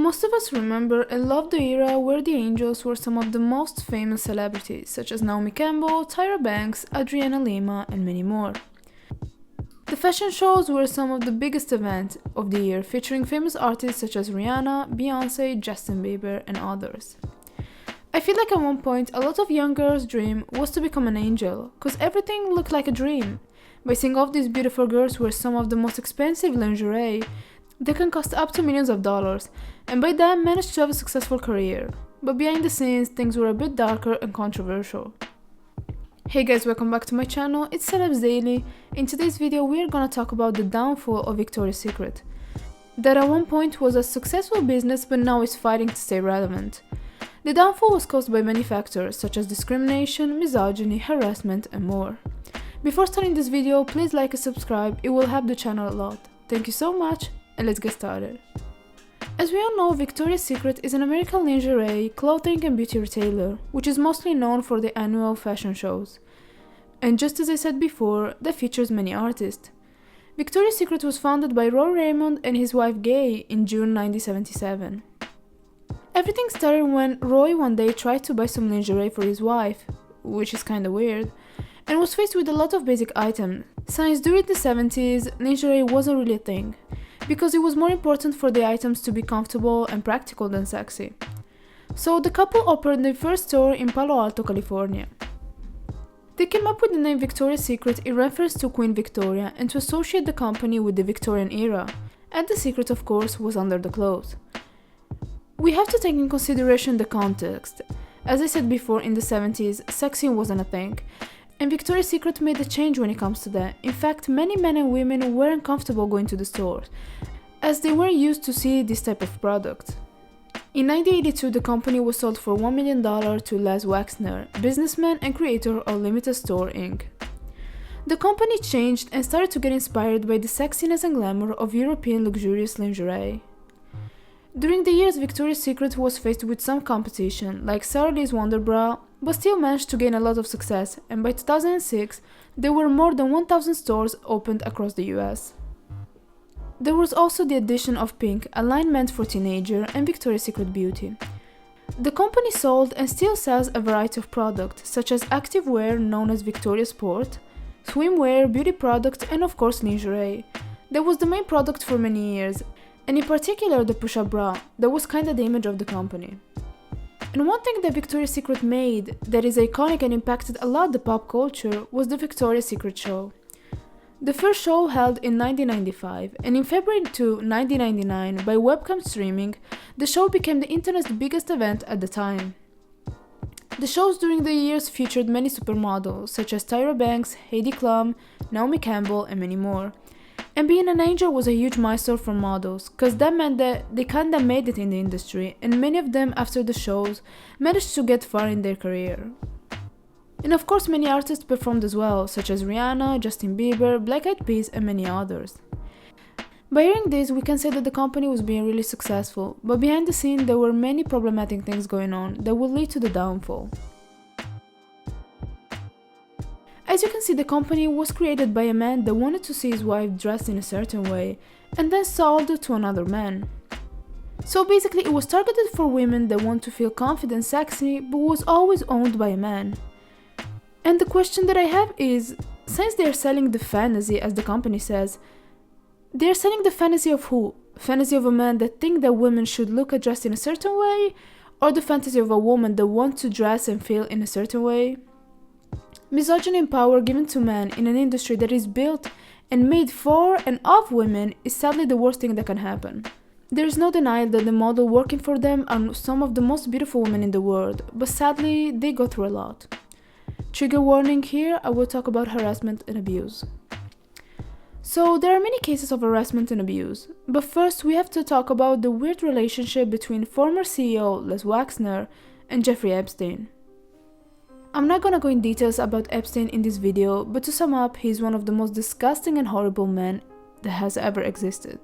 Most of us remember and love the era where the Angels were some of the most famous celebrities, such as Naomi Campbell, Tyra Banks, Adriana Lima, and many more. The fashion shows were some of the biggest events of the year, featuring famous artists such as Rihanna, Beyonce, Justin Bieber, and others. I feel like at one point a lot of young girls' dream was to become an angel, cause everything looked like a dream. By seeing off these beautiful girls wear some of the most expensive lingerie that can cost up to millions of dollars, and by then managed to have a successful career. But behind the scenes, things were a bit darker and controversial. Hey guys, welcome back to my channel, it's Celebs Daily. In today's video we are gonna talk about the downfall of Victoria's Secret. That at one point was a successful business but now is fighting to stay relevant. The downfall was caused by many factors such as discrimination, misogyny, harassment, and more. Before starting this video, please like and subscribe, it will help the channel a lot. Thank you so much, and let's get started. As we all know, Victoria's Secret is an American lingerie, clothing and beauty retailer, which is mostly known for the annual fashion shows. And just as I said before, that features many artists. Victoria's Secret was founded by Roy Raymond and his wife Gay in June 1977. Everything started when Roy one day tried to buy some lingerie for his wife, which is kinda weird, and was faced with a lot of basic items, since during the 70s, lingerie wasn't really a thing, because it was more important for the items to be comfortable and practical than sexy. So the couple opened their first store in Palo Alto, California. They came up with the name Victoria's Secret in reference to Queen Victoria and to associate the company with the Victorian era, and the secret of course was under the clothes. We have to take in consideration the context. As I said before, in the 70s, sexing wasn't a thing, and Victoria's Secret made a change when it comes to that. In fact, many men and women weren't comfortable going to the stores, as they weren't used to see this type of product. In 1982, the company was sold for $1 million to Les Wexner, businessman and creator of Limited Store Inc. The company changed and started to get inspired by the sexiness and glamour of European luxurious lingerie. During the years, Victoria's Secret was faced with some competition, like Sara Lee's Wonder Bra, but still managed to gain a lot of success, and by 2006, there were more than 1,000 stores opened across the US. There was also the addition of Pink, a line meant for teenager, and Victoria's Secret Beauty. The company sold and still sells a variety of products, such as activewear known as Victoria Sport, swimwear, beauty products, and of course lingerie. That was the main product for many years, and in particular the push-up bra, that was kinda the image of the company. And one thing that Victoria's Secret made that is iconic and impacted a lot the pop culture was the Victoria's Secret show. The first show held in 1995, and in February 2, 1999, by webcam streaming, the show became the internet's biggest event at the time. The shows during the years featured many supermodels, such as Tyra Banks, Heidi Klum, Naomi Campbell, and many more. And being an angel was a huge milestone for models, cause that meant that they kinda made it in the industry, and many of them after the shows managed to get far in their career. And of course many artists performed as well, such as Rihanna, Justin Bieber, Black Eyed Peas, and many others. By hearing this, we can say that the company was being really successful, but behind the scene there were many problematic things going on that would lead to the downfall. As you can see, the company was created by a man that wanted to see his wife dressed in a certain way, and then sold to another man. So basically it was targeted for women that want to feel confident and sexy, but was always owned by a man. And the question that I have is, since they are selling the fantasy, as the company says, they are selling the fantasy of who? Fantasy of a man that thinks that women should look and dress in a certain way? Or the fantasy of a woman that wants to dress and feel in a certain way? Misogyny and power given to men in an industry that is built and made for and of women is sadly the worst thing that can happen. There is no denial that the model working for them are some of the most beautiful women in the world, but sadly they go through a lot. Trigger warning here, I will talk about harassment and abuse. So there are many cases of harassment and abuse, but first we have to talk about the weird relationship between former CEO Les Wexner and Jeffrey Epstein. I'm not gonna go in details about Epstein in this video, but to sum up, he's one of the most disgusting and horrible men that has ever existed.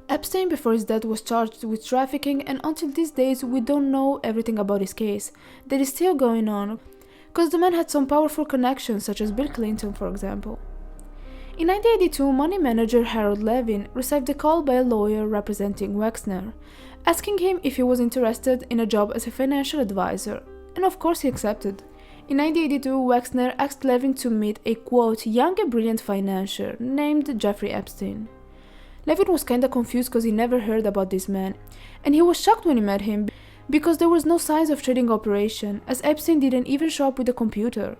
Epstein before his death was charged with trafficking, and until these days we don't know everything about his case, that is still going on, because the man had some powerful connections such as Bill Clinton for example. In 1982, money manager Harold Levin received a call by a lawyer representing Wexner, asking him if he was interested in a job as a financial advisor, and of course he accepted. In 1982, Wexner asked Levin to meet a quote, young and brilliant financier named Jeffrey Epstein. Levin was kinda confused because he never heard about this man, and he was shocked when he met him because there was no signs of trading operation, as Epstein didn't even show up with a computer.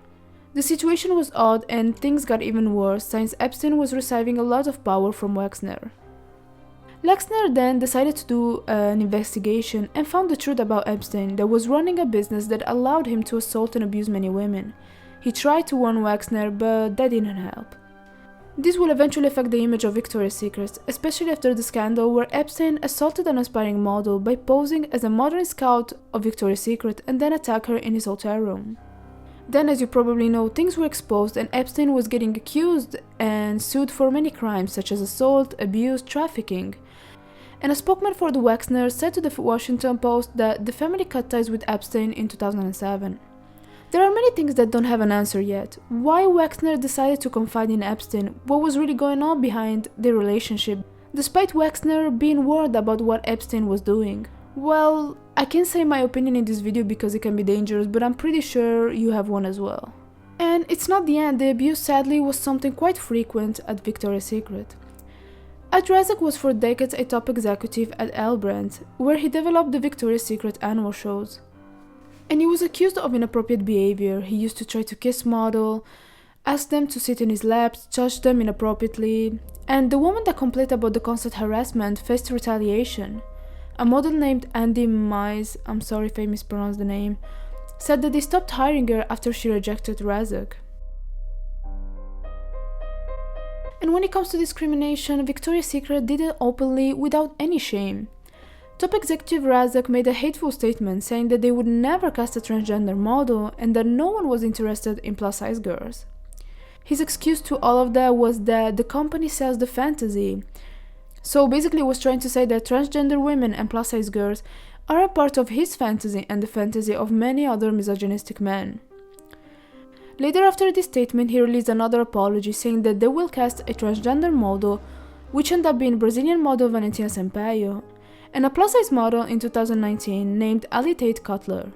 The situation was odd and things got even worse since Epstein was receiving a lot of power from Wexner. Wexner then decided to do an investigation and found the truth about Epstein that was running a business that allowed him to assault and abuse many women. He tried to warn Wexner, but that didn't help. This will eventually affect the image of Victoria's Secret, especially after the scandal where Epstein assaulted an aspiring model by posing as a modeling scout of Victoria's Secret and then attacked her in his hotel room. Then, as you probably know, things were exposed and Epstein was getting accused and sued for many crimes such as assault, abuse, trafficking. And a spokesman for the Wexner said to the Washington Post that the family cut ties with Epstein in 2007. There are many things that don't have an answer yet. Why Wexner decided to confide in Epstein? What was really going on behind their relationship, despite Wexner being worried about what Epstein was doing? Well, I can't say my opinion in this video because it can be dangerous, but I'm pretty sure you have one as well. And it's not the end, the abuse sadly was something quite frequent at Victoria's Secret. Ed Razek was for decades a top executive at L Brands, where he developed the Victoria's Secret annual shows. And he was accused of inappropriate behavior. He used to try to kiss models, ask them to sit in his lap, touch them inappropriately, and the woman that complained about the constant harassment faced retaliation. A model named Andy Mize, I'm sorry if I mispronounced the name, said that they stopped hiring her after she rejected Razek. And when it comes to discrimination, Victoria's Secret did it openly without any shame. Top executive Razek made a hateful statement saying that they would never cast a transgender model and that no one was interested in plus-size girls. His excuse to all of that was that the company sells the fantasy. So basically he was trying to say that transgender women and plus-size girls are a part of his fantasy and the fantasy of many other misogynistic men. Later after this statement, he released another apology saying that they will cast a transgender model, which ended up being Brazilian model Valentina Sampaio, and a plus-size model in 2019 named Ali Tate Cutler.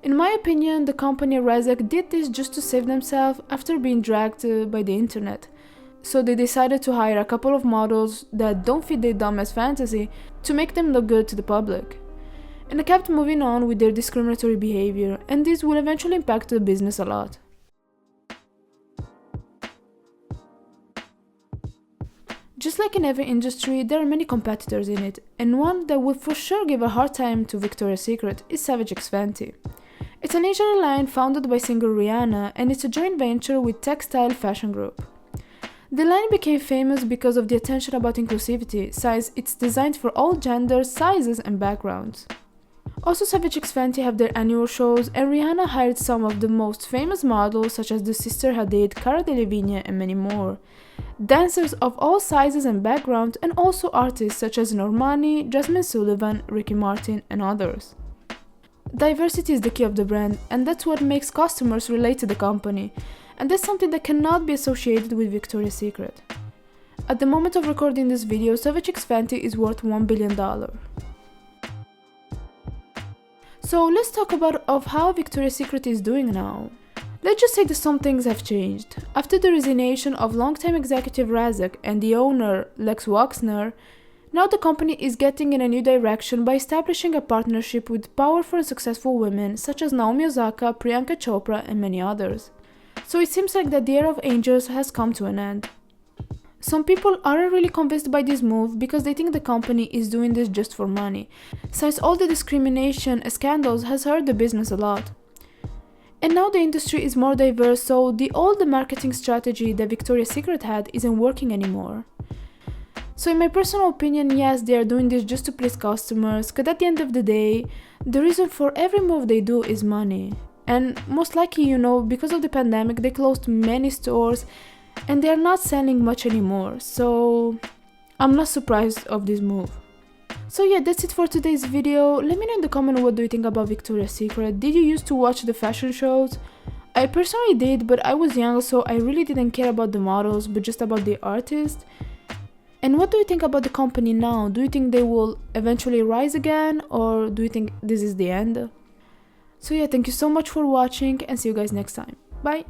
In my opinion, the company Razek did this just to save themselves after being dragged by the internet. So they decided to hire a couple of models that don't fit their dumbass fantasy to make them look good to the public. And they kept moving on with their discriminatory behavior, and this will eventually impact the business a lot. Just like in every industry, there are many competitors in it, and one that will for sure give a hard time to Victoria's Secret is Savage X Fenty. It's an lingerie line founded by singer Rihanna, and it's a joint venture with Textile Fashion Group. The line became famous because of the attention about inclusivity, since it's designed for all genders, sizes, and backgrounds. Also, Savage X Fenty have their annual shows, and Rihanna hired some of the most famous models such as the sister Hadid, Cara Delevingne, and many more. Dancers of all sizes and backgrounds, and also artists such as Normani, Jasmine Sullivan, Ricky Martin, and others. Diversity is the key of the brand, and that's what makes customers relate to the company, and that's something that cannot be associated with Victoria's Secret. At the moment of recording this video, Savage X Fenty is worth $1 billion. So let's talk about how Victoria's Secret is doing now. Let's just say that some things have changed. After the resignation of longtime executive Razek and the owner Lex Wexner, now the company is getting in a new direction by establishing a partnership with powerful and successful women such as Naomi Osaka, Priyanka Chopra, and many others. So it seems like that the era of angels has come to an end. Some people aren't really convinced by this move because they think the company is doing this just for money, since all the discrimination scandals has hurt the business a lot. And now the industry is more diverse, so the old marketing strategy that Victoria's Secret had isn't working anymore. So in my personal opinion, yes, they are doing this just to please customers, because at the end of the day, the reason for every move they do is money. And most likely, because of the pandemic, they closed many stores and they are not selling much anymore, so I'm not surprised of this move. So yeah, that's it for today's video. Let me know in the comment what do you think about Victoria's Secret. Did you used to watch the fashion shows? I personally did, but I was young, so I really didn't care about the models, but just about the artist. And what do you think about the company now? Do you think they will eventually rise again, or do you think this is the end? So yeah, thank you so much for watching, and see you guys next time. Bye!